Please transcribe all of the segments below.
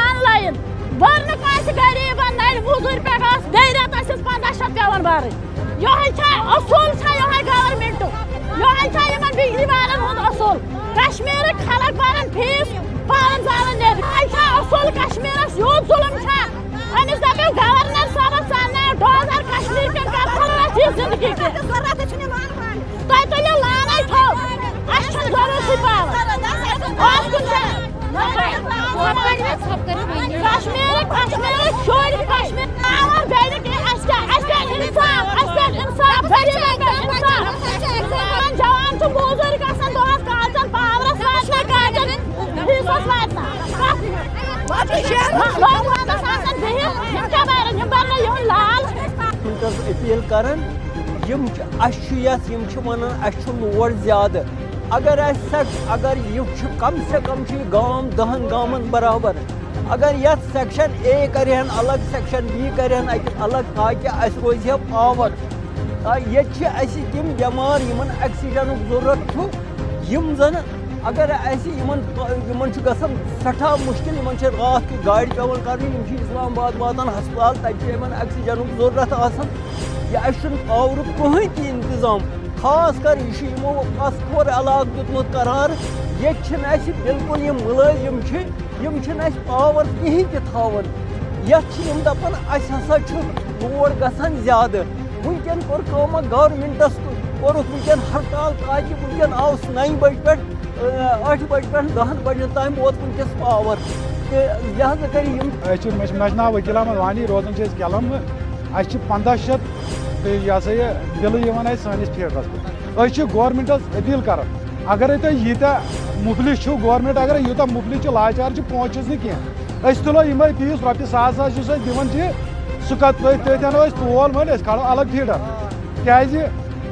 آن-لائن برنک غریبن نر موزور پہ بیٚیہِ رٮ۪تہٕ ٲسِس 1500 پیوان برٕنۍ یہے اصوٗل یہے گورمنٹُک یہے یِمن بجلی والٮ۪ن ہُنٛد اصوٗل کشمیٖرٕکۍ خلق برن فیٖس پانہٕ زالن نیٚبر اصوٗل کشمیٖرس یوٗت ظُلم أمِس دپیو گورنر صٲبس ژانناو ڈوزر کشمیٖر کٮ۪ن کرفن رٔٹھی زندگی تۄہہِ تُلِو لانٕے تھوٚد اَسہِ چھُنہٕ ضروٗرتٕے پاور کشمیٖرٕکۍ شُرۍ کشمیٖر پاور بیٚیہِ نہٕ کینٛہہ اَسہِ پٮ۪ٹھ اِنصاف غریٖبن پٮ۪ٹھ اِنصاف جوان چھُ موزوٗرۍ گژھان دۄہس کالچن پاورس واتناو کالچن فیٖسس واتناو وندس آسان بِہِتھ یِم کیٛاہ برن یِم برنہٕ یِہُنٛد لال اپیل کران ونان اَسہِ لوڑ زیادٕ اگر اگر یہ کم سے کم گام 10 گامن برابر اگر یتھ سیکشن اے کرہن الگ سیکشن بی کرہن الگ تاکہ اس روزِ پاور یہ تم بیمار یمن آکسیجن ضرورت یم زن اگر گژھان سٹھا مشکل رات کی گاڑی پیوان کرنی اسلام آباد واتان ہسپتال تب آکسیجن ضرورت آسان یہ پاور کہین تہ انتظام خاص کر یہ پسپور علاقہ دیتمت قرار یہ بالکل ملازم پاور کہین تہ تھاون یم دپان اس ہسا لوڑ گژھان زیادہ ونکن کور کٲم گورمنٹس کورُکھ ونکن ہڑتال تاکہ ونکن آو 9 بجے پہ 8 بجے پہ 10 بجن تام ووت ونکس پاور لہذا کر مےٚ چھُ ناو وکیل احمد وانی روزان چھِ أسۍ کیلم اَسہِ چھِ 1500 یہ ہسا یہ بلہٕ یِوان اَسہِ سٲنِس فیٖڈرس پٮ۪ٹھ أسۍ چھِ گورمنٹس اپیل کران اگرے تُہۍ ییٖتیاہ مُفلِس چھِو گورمنٹ اگر یوٗتاہ مُفلِس چھِ لاچار چھِ پہنچس نہٕ کینٛہہ أسۍ تُلو یِمے فیٖس رۄپیہِ 1000 یُس أسۍ دِوان چھِ سُہ تٔتھۍ اَنو أسۍ تول وۄنۍ أسۍ کھالو الگ فیٖڈر کیازِ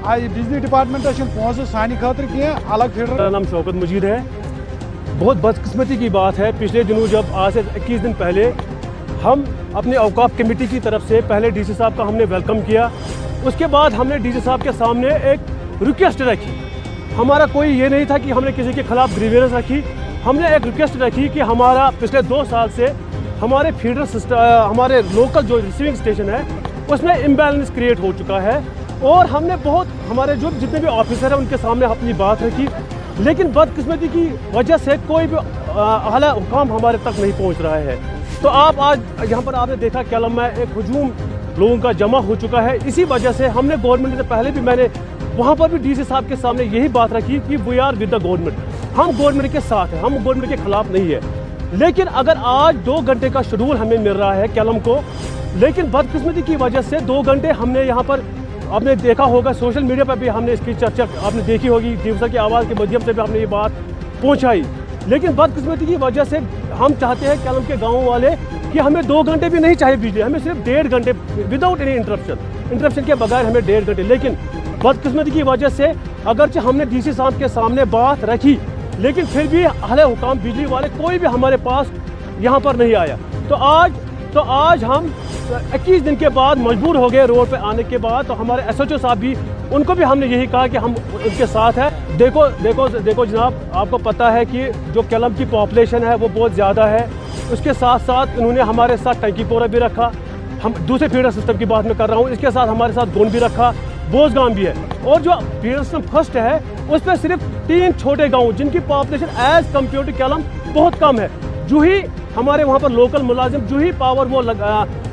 بجلی ڈپارٹمنٹس چھُنہٕ پونٛسہٕ سانہِ خٲطرٕ کینٛہہ الگ فیٖڈر. میرا نام شوکت مجید ہے. بہت بدقسمتی کی بات ہے پچھلے دنوں جب آج سے 21 دن پہلے ہم اپنے اوقاف کمیٹی کی طرف سے پہلے ڈی سی صاحب کا ہم نے ویلکم کیا اس کے بعد ہم نے ڈی سی صاحب کے سامنے ایک ریکویسٹ رکھی. ہمارا کوئی یہ نہیں تھا کہ ہم نے کسی کے خلاف گریوینس رکھی ہم نے ایک ریکویسٹ رکھی کہ ہمارا پچھلے 2 سال سے ہمارے فیڈر سسٹم ہمارے لوکل جو ریسیونگ اسٹیشن ہے اس میں امبیلنس کریٹ ہو چکا ہے اور ہم نے بہت ہمارے جو جتنے بھی آفیسر ہیں ان کے سامنے اپنی بات رکھی لیکن بدقسمتی کی وجہ سے کوئی بھی اعلیٰ حکام ہمارے تک نہیں پہنچ رہا ہے. تو آپ آج یہاں پر آپ نے دیکھا کیلم میں ایک ہجوم لوگوں کا جمع ہو چکا ہے. اسی وجہ سے ہم نے گورنمنٹ سے پہلے بھی میں نے وہاں پر بھی ڈی سی صاحب کے سامنے یہی بات رکھی کہ we are with the government. ہم گورنمنٹ کے ساتھ ہیں ہم گورنمنٹ کے خلاف نہیں ہے لیکن اگر آج 2 گھنٹے کا شیڈول ہمیں مل رہا ہے کیلم کو لیکن بدقسمتی کی وجہ سے 2 گھنٹے ہم نے یہاں پر آپ نے دیکھا ہوگا سوشل میڈیا پر بھی ہم نے اس کی چرچا آپ نے دیکھی ہوگی دیوسا کی آواز کے مدھیم سے بھی ہم نے یہ بات پہنچائی لیکن بدقسمتی کی وجہ سے ہم چاہتے ہیں کیلم کے گاؤں والے کہ ہمیں 2 گھنٹے بھی نہیں چاہیے بجلی ہمیں صرف 1.5 گھنٹے وداؤٹ اینی انٹرپشن کے بغیر ہمیں 1.5 گھنٹے لیکن بدقسمتی کی وجہ سے اگرچہ ہم نے ڈی سی صاحب کے سامنے بات رکھی لیکن پھر بھی اعلیٰ حکام بجلی والے کوئی بھی ہمارے پاس یہاں پر نہیں آیا. تو آج ہم 21 دن کے بعد مجبور ہو گئے روڈ پہ آنے کے بعد تو ہمارے ایس ایچ او صاحب بھی ان کو بھی ہم نے یہی کہا کہ ہم ان کے ساتھ ہیں. دیکھو جناب آپ کو پتہ ہے کہ جو کیلم کی پاپولیشن ہے وہ بہت زیادہ ہے اس کے ساتھ ساتھ انہوں نے ہمارے ساتھ ٹنکی پورہ بھی رکھا ہم دوسرے فیڈر سسٹم کی بات میں کر رہا ہوں اس کے ساتھ ہمارے ساتھ گون بھی رکھا بوز گام بھی ہے اور جو فیڈر سسٹم فرسٹ ہے اس پہ صرف 3 چھوٹے گاؤں جن کی پاپولیشن ایز کمپیئر ٹو کیلم بہت کم ہے. جو ہی ہمارے وہاں پر لوکل ملازم جو ہی پاور وہ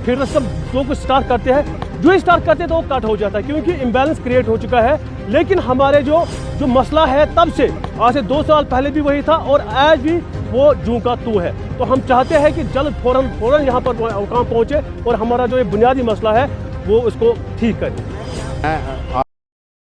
فیڈر سسٹم جو کچھ اسٹارٹ کرتے ہیں جو ہی اسٹارٹ کرتے ہیں تو وہ کٹ ہو جاتا ہے کیونکہ امبیلنس کریٹ ہو چکا ہے. لیکن ہمارے جو مسئلہ ہے تب سے آج سے 2 سال پہلے بھی وہی تھا اور آج بھی وہ جوں کا تو ہے. تو ہم چاہتے ہیں کہ جلد فوراً یہاں پر حکام پہنچے اور ہمارا جو یہ بنیادی مسئلہ ہے وہ اس کو ٹھیک کرے.